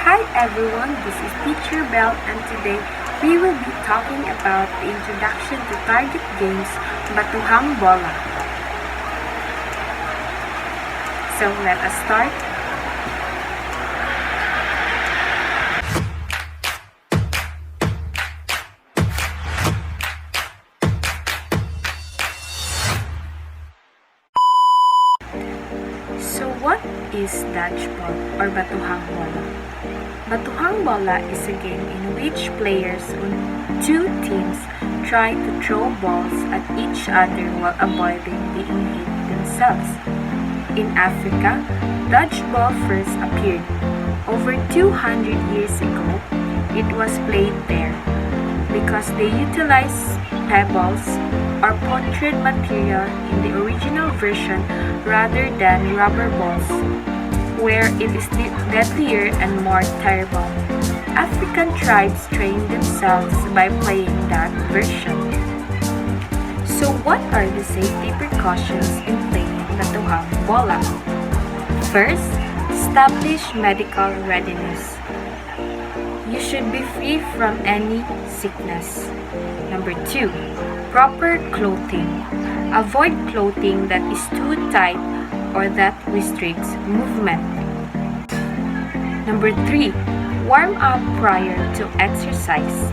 Hi everyone, this is Teacher Bell and today we will be talking about the introduction to target games Batuhang Bola. So let us start. So what is dodgeball or Batuhang Bola? Batuhang Bola is a game in which players on two teams try to throw balls at each other while avoiding being hit themselves. In Africa, dodgeball first appeared. Over 200 years ago, it was played there because they utilized pebbles or punctured material in the original version rather than rubber balls, where it is deadlier and more terrible. African tribes trained themselves by playing that version. So what are the safety precautions in playing Batuhang Bola? First, establish medical readiness. You should be free from any sickness. Number 2, proper clothing. Avoid clothing that is too tight or that restricts movement. Number 3, warm up prior to exercise.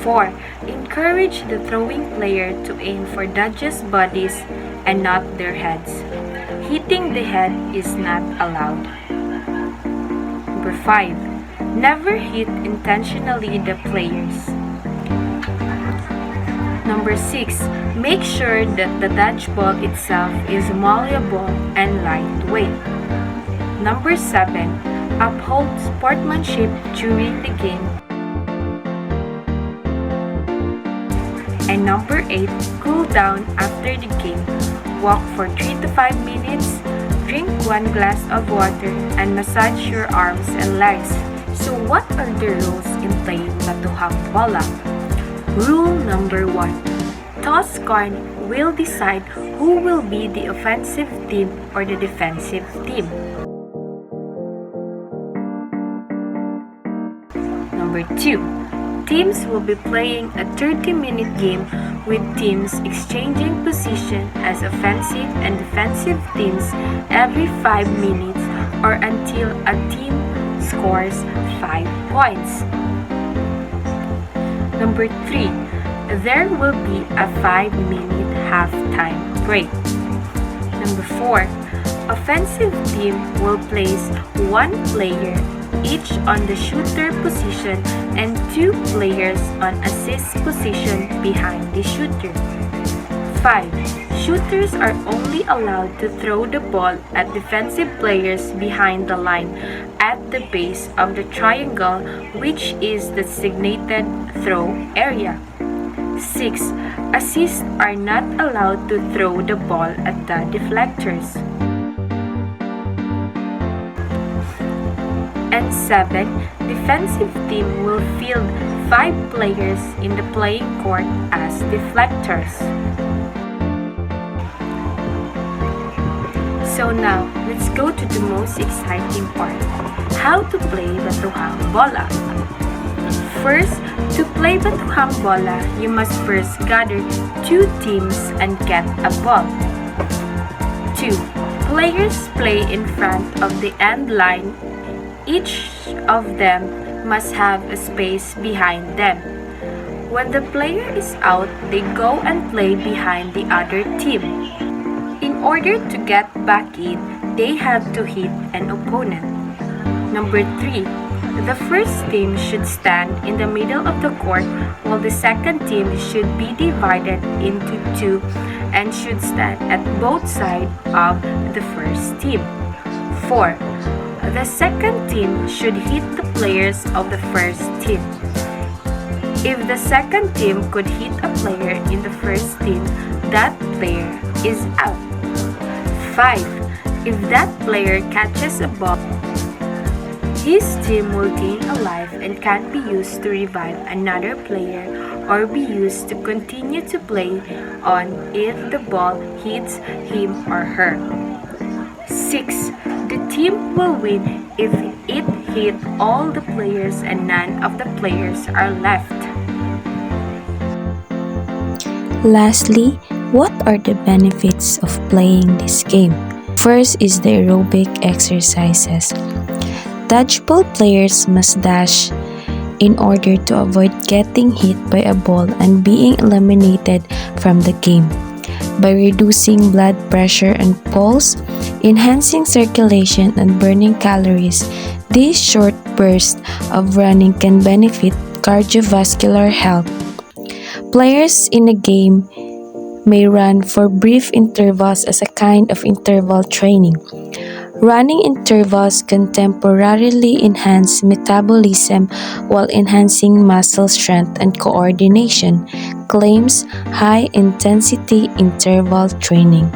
Four, encourage the throwing player to aim for judges' bodies and not their heads. Hitting the head is not allowed. Number 5, never hit intentionally the players. Number 6, make sure that the dodgeball itself is malleable and lightweight. Number 7, uphold sportsmanship during the game. And number 8, cool down after the game. Walk for 3 to 5 minutes, drink 1 glass of water, and massage your arms and legs. So what are the rules in playing Batuhang Bola? Rule number 1, toss coin will decide who will be the offensive team or the defensive team. Number 2, teams will be playing a 30-minute game with teams exchanging position as offensive and defensive teams every 5 minutes or until a team scores 5 points. Number 3, there will be a 5-minute halftime break. Number 4, offensive team will place 1 player each on the shooter position and 2 players on assist position behind the shooter. 5. Shooters are only allowed to throw the ball at defensive players behind the line at the base of the triangle, which is the designated throw area. 6. Assists are not allowed to throw the ball at the deflectors. And 7, defensive team will field 5 players in the playing court as deflectors. So now, let's go to the most exciting part, how to play Batuhang Bola. First, to play Batuhang Bola, you must first gather 2 teams and get a ball. 2. Players play in front of the end line. Each of them must have a space behind them. When the player is out, they go and play behind the other team. In order to get back in, they have to hit an opponent. Number 3, the first team should stand in the middle of the court while the second team should be divided into 2 and should stand at both sides of the first team. 4. The second team should hit the players of the first team. If the second team could hit a player in the first team, that player is out. 5. If that player catches a ball, his team will gain a life and can be used to revive another player or be used to continue to play on if the ball hits him or her. 6. The team will win if it hit all the players and none of the players are left. Lastly, what are the benefits of playing this game? First is the aerobic exercises. Dodgeball players must dash in order to avoid getting hit by a ball and being eliminated from the game. By reducing blood pressure and pulse, enhancing circulation and burning calories, these short bursts of running can benefit cardiovascular health. Players in a game may run for brief intervals as a kind of interval training. Running intervals can temporarily enhance metabolism while enhancing muscle strength and coordination, claims high-intensity interval training.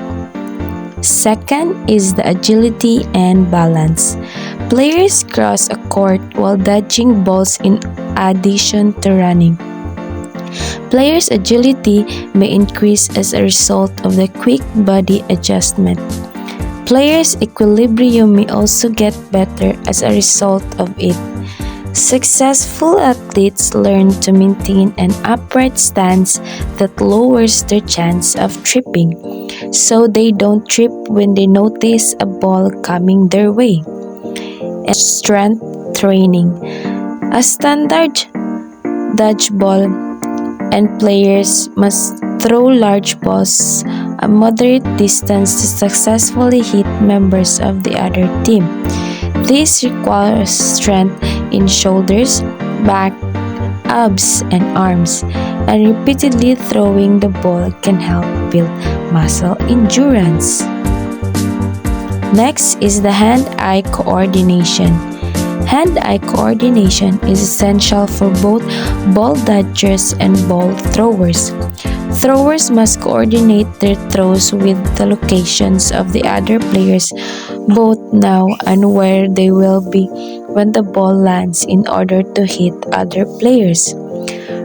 Second is the agility and balance. Players cross a court while dodging balls in addition to running. Players' agility may increase as a result of the quick body adjustment. Players' equilibrium may also get better as a result of it. Successful athletes learn to maintain an upright stance that lowers their chance of tripping, so they don't trip when they notice a ball coming their way. And strength training. A standard dodgeball and players must throw large balls a moderate distance to successfully hit members of the other team. This requires strength in shoulders, back, abs, and arms, and repeatedly throwing the ball can help build muscle endurance. Next is the hand-eye coordination. Hand-eye coordination is essential for both ball dodgers and ball throwers. Throwers must coordinate their throws with the locations of the other players both now and where they will be when the ball lands in order to hit other players.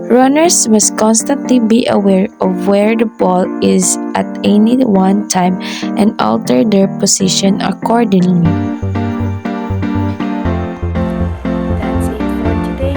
Runners must constantly be aware of where the ball is at any one time and alter their position accordingly. That's it for today.